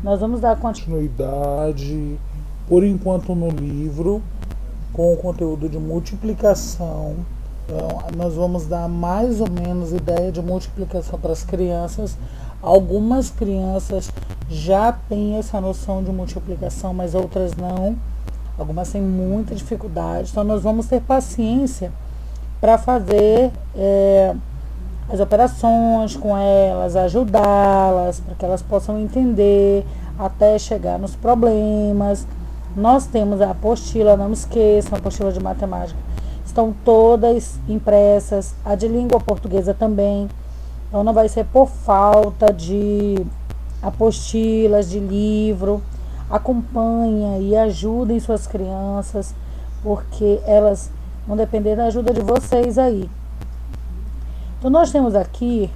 Nós vamos dar continuidade, por enquanto, no livro, com o conteúdo de multiplicação. Então, nós vamos dar mais ou menos ideia de multiplicação para as crianças. Algumas crianças já têm essa noção de multiplicação, mas outras não. Algumas têm muita dificuldade. Então, nós vamos ter paciência para fazer as operações com elas, ajudá-las, para que elas possam entender até chegar nos problemas. Nós temos a apostila, não esqueçam, a apostila de matemática. Estão todas impressas, a de língua portuguesa também. Então, não vai ser por falta de apostilas, de livro. Acompanhem e ajudem suas crianças, porque elas vão depender da ajuda de vocês aí. Então, nós temos aqui,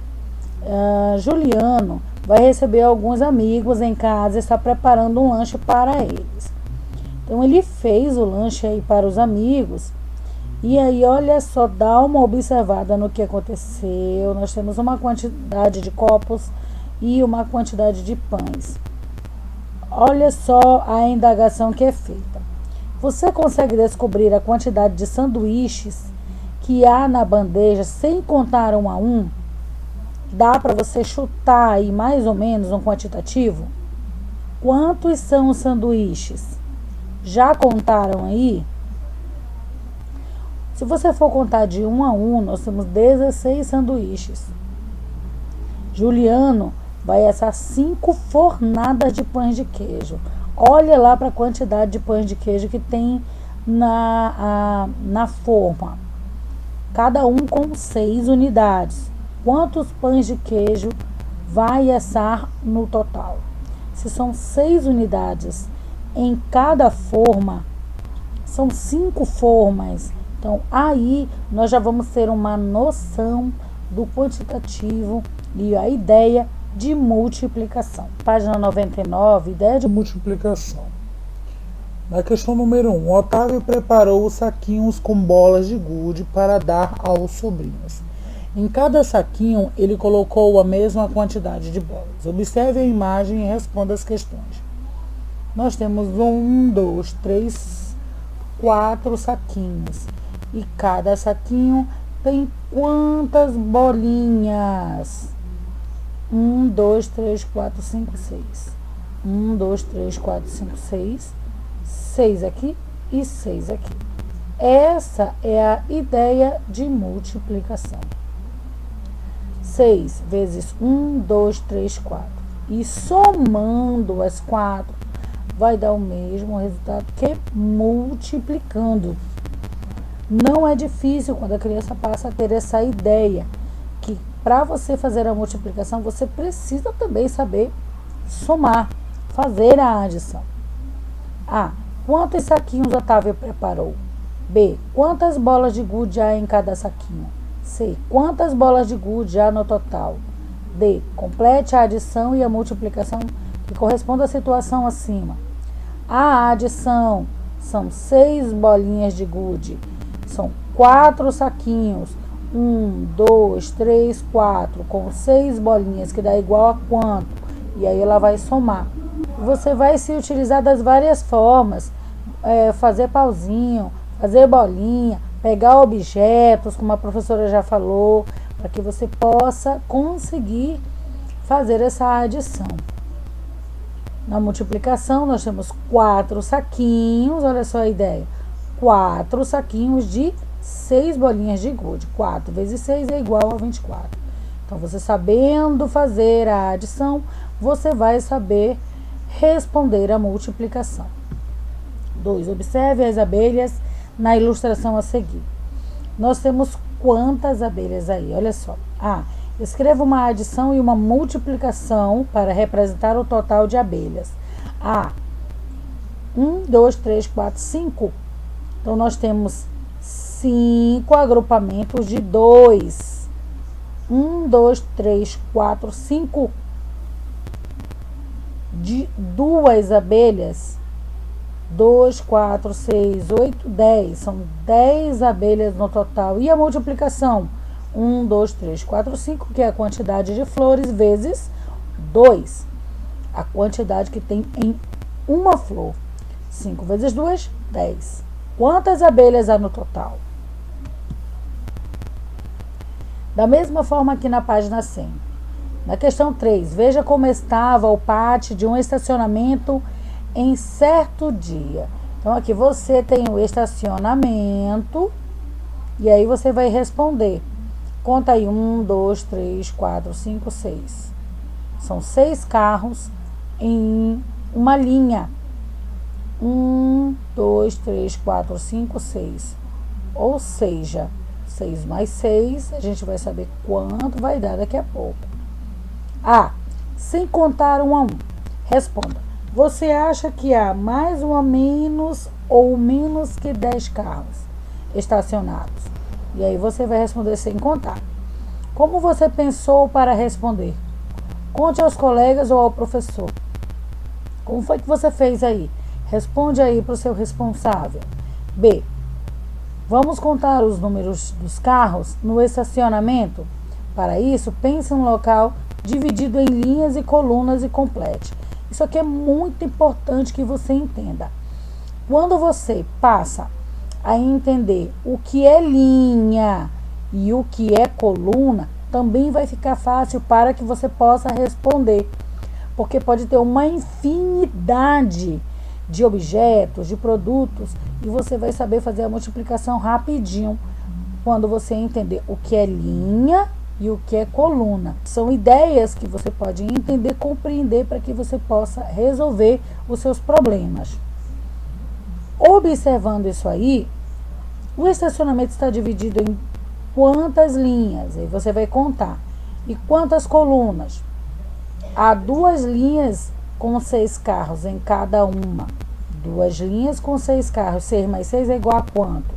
Juliano vai receber alguns amigos em casa e está preparando um lanche para eles. Então, ele fez o lanche aí para os amigos. E aí, olha só, dá uma observada no que aconteceu. Nós temos uma quantidade de copos e uma quantidade de pães. Olha só a indagação que é feita. Você consegue descobrir a quantidade de sanduíches que há na bandeja sem contar um a um? Dá para você chutar aí mais ou menos um quantitativo? Quantos são os sanduíches? Já contaram aí? Se você for contar de um a um, nós temos 16 sanduíches. Juliano vai assar 5 fornadas de pães de queijo. Olha lá para a quantidade de pães de queijo que tem na forma. Cada um com 6 unidades. Quantos pães de queijo vai assar no total? Se são 6 unidades em cada forma, são 5 formas. Então, aí nós já vamos ter uma noção do quantitativo e a ideia de multiplicação. Página 99, ideia de multiplicação. Na questão número 1, Otávio preparou os saquinhos com bolas de gude para dar aos sobrinhos. Em cada saquinho, ele colocou a mesma quantidade de bolas. Observe a imagem e responda as questões. Nós temos 1, 2, 3, 4 saquinhos. E cada saquinho tem quantas bolinhas? 1, 2, 3, 4, 5, 6. 1, 2, 3, 4, 5, 6. 6 aqui e 6 aqui. Essa é a ideia de multiplicação. 6 vezes 1, 2, 3, 4. E somando as 4, vai dar o mesmo resultado que multiplicando. Não é difícil quando a criança passa a ter essa ideia que para você fazer a multiplicação, você precisa também saber somar, fazer a adição. A. Quantos saquinhos Otávio preparou? B. Quantas bolas de gude há em cada saquinho? C. Quantas bolas de gude há no total? D. Complete a adição e a multiplicação que corresponde à situação acima. A adição são 6 bolinhas de gude. São 4 saquinhos. 1, 2, 3, 4. Com 6 bolinhas, que dá igual a quanto? E aí ela vai somar. Você vai se utilizar das várias formas. Fazer pauzinho, fazer bolinha, pegar objetos, como a professora já falou, para que você possa conseguir fazer essa adição. Na multiplicação, nós temos 4 saquinhos, olha só a ideia, 4 saquinhos de 6 bolinhas de gude. 4 vezes 6 é igual a 24. Então, você sabendo fazer a adição, você vai saber responder a multiplicação. 2. Observe as abelhas na ilustração a seguir. Nós temos quantas abelhas aí? Olha só. A. Escreva uma adição e uma multiplicação para representar o total de abelhas. A. 1, 2, 3, 4, 5. Então, nós temos 5 agrupamentos de 2. 1, 2, 3, 4, 5 de 2 abelhas. 2, 4, 6, 8, 10. São 10 abelhas no total. E a multiplicação? 1, 2, 3, 4, 5, que é a quantidade de flores, vezes 2. a quantidade que tem em uma flor. 5 vezes 2, 10. Quantas abelhas há no total? Da mesma forma aqui na página 100. Na questão 3, veja como estava o pátio de um estacionamento em certo dia. Então, aqui você tem o estacionamento e aí você vai responder. Conta aí, 1, 2, 3, 4, 5, 6. São 6 carros em uma linha. 1, 2, 3, 4, 5, 6. Ou seja, 6 mais 6, a gente vai saber quanto vai dar daqui a pouco. A. Sem contar 1 a 1. Responda. Você acha que há mais ou menos ou menos que 10 carros estacionados? E aí você vai responder sem contar. Como você pensou para responder? Conte aos colegas ou ao professor. Como foi que você fez aí? Responde aí para o seu responsável. B. Vamos contar os números dos carros no estacionamento? Para isso, pense em um local dividido em linhas e colunas e complete. Isso aqui é muito importante que você entenda. Quando você passa a entender o que é linha e o que é coluna, também vai ficar fácil para que você possa responder. Porque pode ter uma infinidade de objetos, de produtos, e você vai saber fazer a multiplicação rapidinho quando você entender o que é linha e o que é coluna. São ideias que você pode entender, compreender para que você possa resolver os seus problemas. Observando isso aí, o estacionamento está dividido em quantas linhas? Aí você vai contar. E quantas colunas? Há 2 linhas com 6 carros em cada uma. 2 linhas com 6 carros. 6 mais 6 é igual a quanto?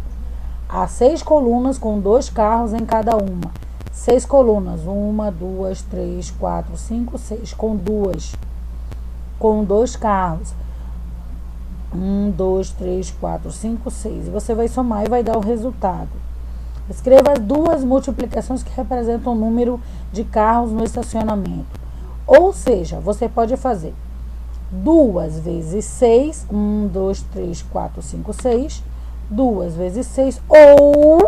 Há 6 colunas com 2 carros em cada uma. 6 colunas. 1, 2, 3, 4, 5, 6. Com 2 carros. 1, 2, 3, 4, 5, 6. E você vai somar e vai dar o resultado. Escreva as 2 multiplicações que representam o número de carros no estacionamento. Ou seja, você pode fazer 2 vezes 6, 1, 2, 3, 4, 5, 6, 2 vezes 6, ou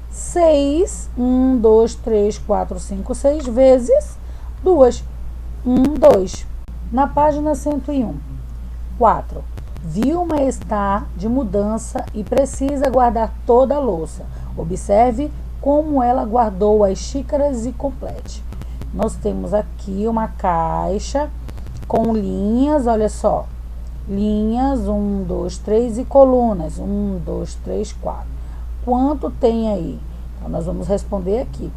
6, 1, 2, 3, 4, 5, 6, vezes 2, 1, 2. Na página 101, 4. Vilma está de mudança e precisa guardar toda a louça. Observe como ela guardou as xícaras e complete. Nós temos aqui uma caixa com linhas, olha só. Linhas, 1, 2, 3 e colunas, 1, 2, 3, 4. Quanto tem aí? Então, nós vamos responder aqui.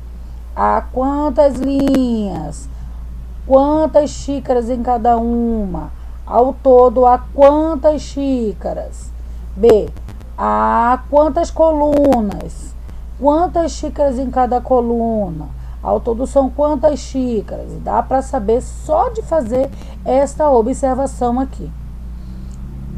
Há quantas linhas? Quantas xícaras em cada uma? Ao todo, há quantas xícaras? B. Há quantas colunas? Quantas xícaras em cada coluna? Ao todo são quantas xícaras? Dá para saber só de fazer esta observação aqui.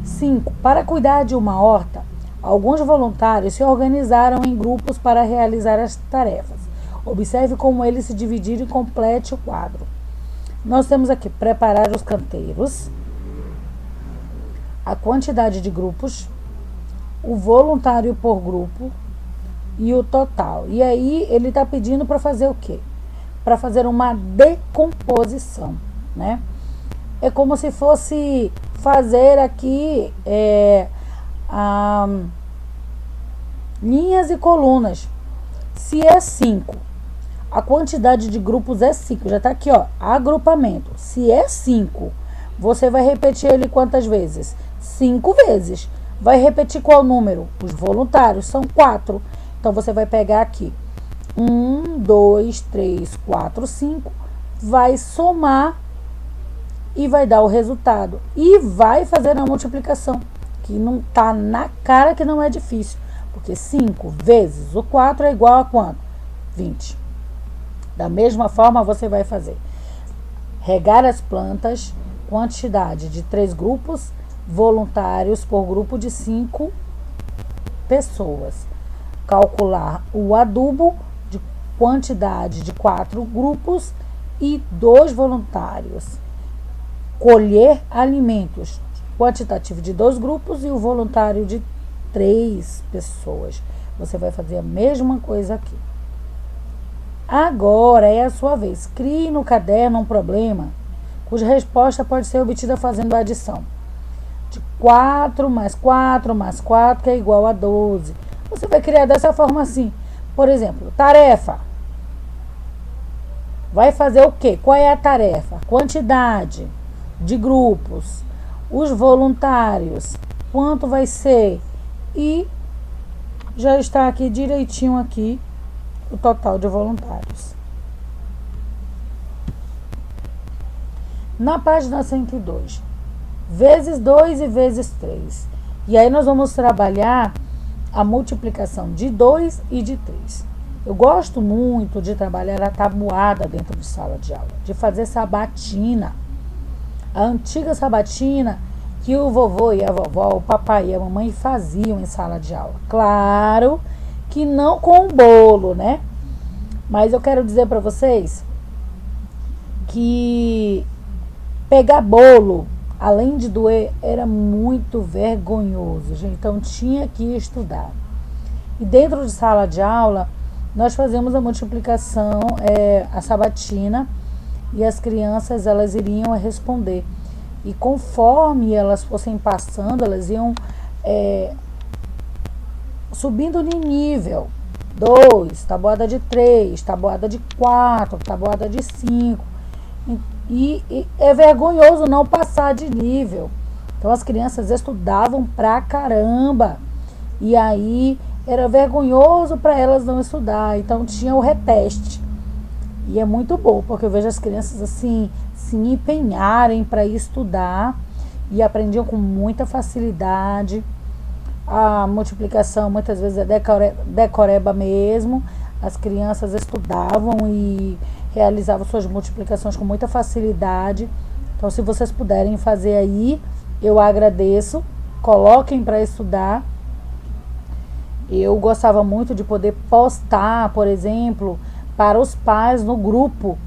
5. Para cuidar de uma horta, alguns voluntários se organizaram em grupos para realizar as tarefas. Observe como eles se dividiram e complete o quadro. Nós temos aqui preparar os canteiros, a quantidade de grupos, o voluntário por grupo e o total. E aí ele está pedindo para fazer o quê? Para fazer uma decomposição, né? É como se fosse fazer aqui linhas e colunas. Se é 5, a quantidade de grupos é 5. Já está aqui, ó, agrupamento. Se é 5, você vai repetir ele quantas vezes? 5 vezes. Vai repetir qual número? Os voluntários são 4. Então, você vai pegar aqui 1, 2, 3, 4, 5. Vai somar e vai dar o resultado. E vai fazer a multiplicação, que não está na cara que não é difícil. Porque 5 vezes o 4 é igual a quanto? 20. Da mesma forma, você vai fazer regar as plantas, quantidade de 3 grupos, voluntários por grupo de 5 pessoas. Calcular o adubo de quantidade de 4 grupos e 2 voluntários. colher alimentos. Quantitativo de 2 grupos e o voluntário de 3 pessoas. Você vai fazer a mesma coisa aqui. Agora é a sua vez. Crie no caderno um problema cuja resposta pode ser obtida fazendo a adição de 4 mais 4 mais 4, que é igual a 12. Você vai criar dessa forma assim. Por exemplo, tarefa. Vai fazer o quê? Qual é a tarefa? Quantidade de grupos. Os voluntários. Quanto vai ser? E já está aqui direitinho aqui o total de voluntários. Na página 102, vezes 2 e vezes 3. E aí nós vamos trabalhar a multiplicação de 2 e de 3. Eu gosto muito de trabalhar a tabuada dentro de sala de aula, de fazer sabatina. A antiga sabatina que o vovô e a vovó, o papai e a mamãe faziam em sala de aula. Claro que não com bolo, né? Mas eu quero dizer para vocês que pegar bolo, além de doer, era muito vergonhoso, gente. Então tinha que estudar. E dentro de sala de aula, nós fazemos a multiplicação, a sabatina, e as crianças elas iriam responder. E conforme elas fossem passando, elas iam subindo de nível. 2, tabuada de 3, tabuada de 4, tabuada de 5. E é vergonhoso não passar de nível. Então as crianças estudavam pra caramba. E aí era vergonhoso para elas não estudar. Então tinha o reteste. E é muito bom, porque eu vejo as crianças assim se empenharem para estudar e aprendiam com muita facilidade. A multiplicação muitas vezes é decoreba mesmo. As crianças estudavam e realizavam suas multiplicações com muita facilidade. Então, se vocês puderem fazer aí, eu agradeço. Coloquem para estudar. Eu gostava muito de poder postar, por exemplo, para os pais no grupo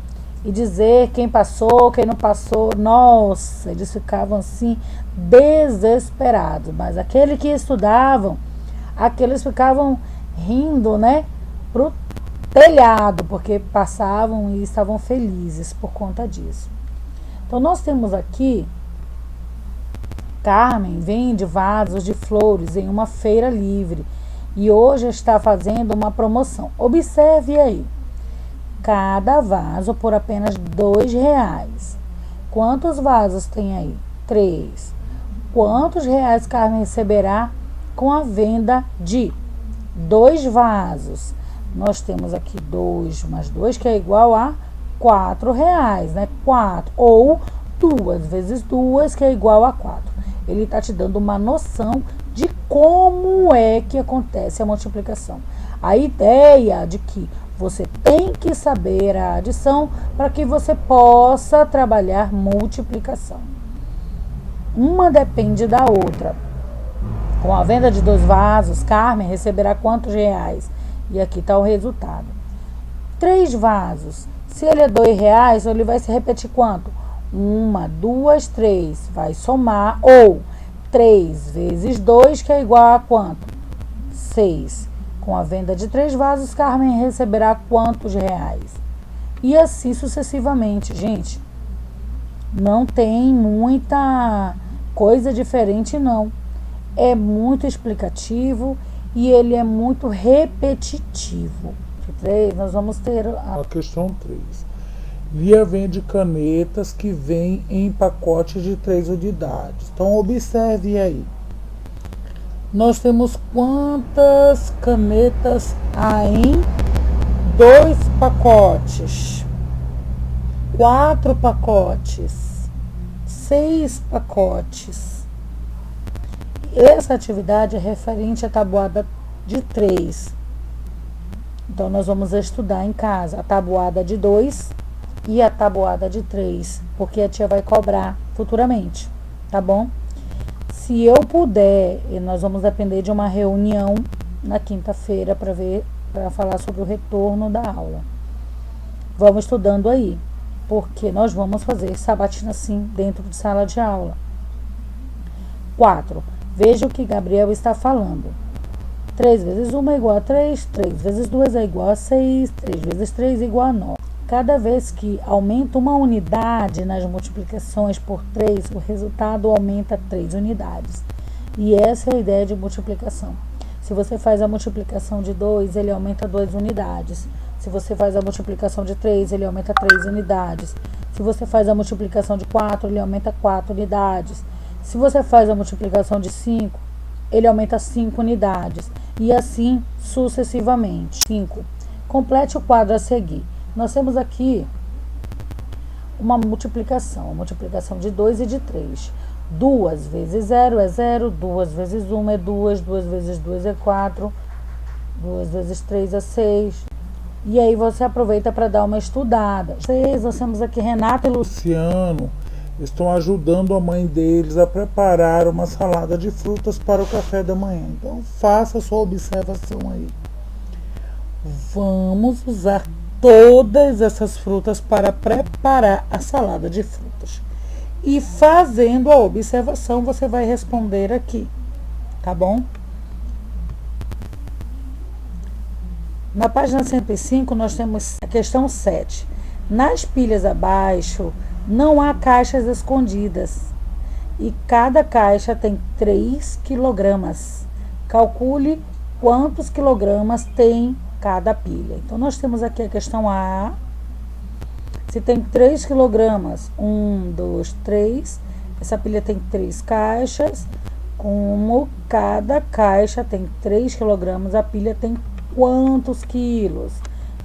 e dizer quem passou, quem não passou. Nossa, eles ficavam assim desesperados. Mas aqueles que estudavam, aqueles ficavam rindo, né, pro telhado, porque passavam e estavam felizes por conta disso. Então nós temos aqui Carmen vende vasos de flores em uma feira livre e hoje está fazendo uma promoção. Observe aí. Cada vaso por apenas R$2. Quantos vasos tem aí? 3. Quantos reais Carmen receberá com a venda de 2 vasos? Nós temos aqui 2 mais 2, que é igual a R$4, né? 4. Ou 2 vezes 2, que é igual a 4. Ele está te dando uma noção de como é que acontece a multiplicação. A ideia de que você tem que saber a adição para que você possa trabalhar multiplicação. Uma depende da outra. Com a venda de 2 vasos, Carmen receberá quantos reais? E aqui está o resultado. 3 vasos. Se ele é R$2, ele vai se repetir quanto? 1, 2, 3. Vai somar. Ou 3 vezes 2, que é igual a quanto? 6. Com a venda de 3 vasos, Carmen receberá quantos reais? E assim sucessivamente, gente. Não tem muita coisa diferente, não. É muito explicativo e ele é muito repetitivo. Nós vamos ter a questão 3. Lia vende canetas que vêm em pacotes de 3 unidades. Então, observe aí. Nós temos quantas canetas há em 2 pacotes? 4 pacotes. 6 pacotes. Essa atividade é referente à tabuada de 3. Então, nós vamos estudar em casa a tabuada de 2 e a tabuada de 3, porque a tia vai cobrar futuramente, tá bom? Se eu puder, nós vamos depender de uma reunião na quinta-feira para falar sobre o retorno da aula. Vamos estudando aí. porque nós vamos fazer sabatina sim dentro de sala de aula. 4. Veja o que Gabriel está falando. 3 vezes 1 é igual a 3, 3 vezes 2 é igual a 6, 3 vezes 3 é igual a 9. Cada vez que aumenta uma unidade nas multiplicações por 3, o resultado aumenta 3 unidades. E essa é a ideia de multiplicação. Se você faz a multiplicação de 2, ele aumenta 2 unidades. Se você faz a multiplicação de 3, ele aumenta 3 unidades. Se você faz a multiplicação de 4, ele aumenta 4 unidades. Se você faz a multiplicação de 5, ele aumenta 5 unidades. E assim sucessivamente. 5. Complete o quadro a seguir. Nós temos aqui uma multiplicação. A multiplicação de 2 e de 3. 2 vezes 0 é 0. 2 vezes 1 é 2. 2 vezes 2 é 4. 2 vezes 3 é 6. E aí você aproveita para dar uma estudada. Nós temos aqui Renata e Luciano estão ajudando a mãe deles a preparar uma salada de frutas para o café da manhã. Então faça a sua observação aí. Vamos usar todas essas frutas para preparar a salada de frutas. E fazendo a observação, você vai responder aqui, tá bom? Na página 105, nós temos a questão 7. Nas pilhas abaixo, não há caixas escondidas e cada caixa tem 3 quilogramas. Calcule quantos quilogramas tem cada pilha. Então, nós temos aqui a questão A. Se tem 3 quilogramas, 1, 2, 3. Essa pilha tem 3 caixas. Como cada caixa tem 3 quilogramas, a pilha tem quantos quilos?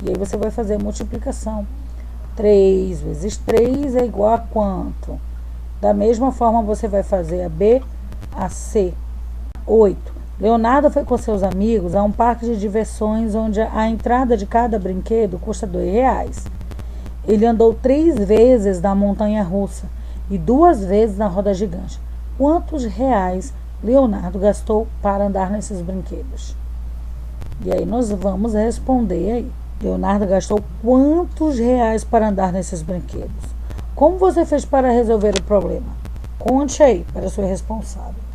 E aí você vai fazer a multiplicação. 3 vezes 3 é igual a quanto? Da mesma forma, você vai fazer a B, a C. 8. Leonardo foi com seus amigos a um parque de diversões onde a entrada de cada brinquedo custa R$2. Ele andou 3 vezes na montanha-russa e 2 vezes na roda gigante. Quantos reais Leonardo gastou para andar nesses brinquedos? E aí nós vamos responder aí. Leonardo gastou quantos reais para andar nesses brinquedos? Como você fez para resolver o problema? Conte aí para a sua responsável.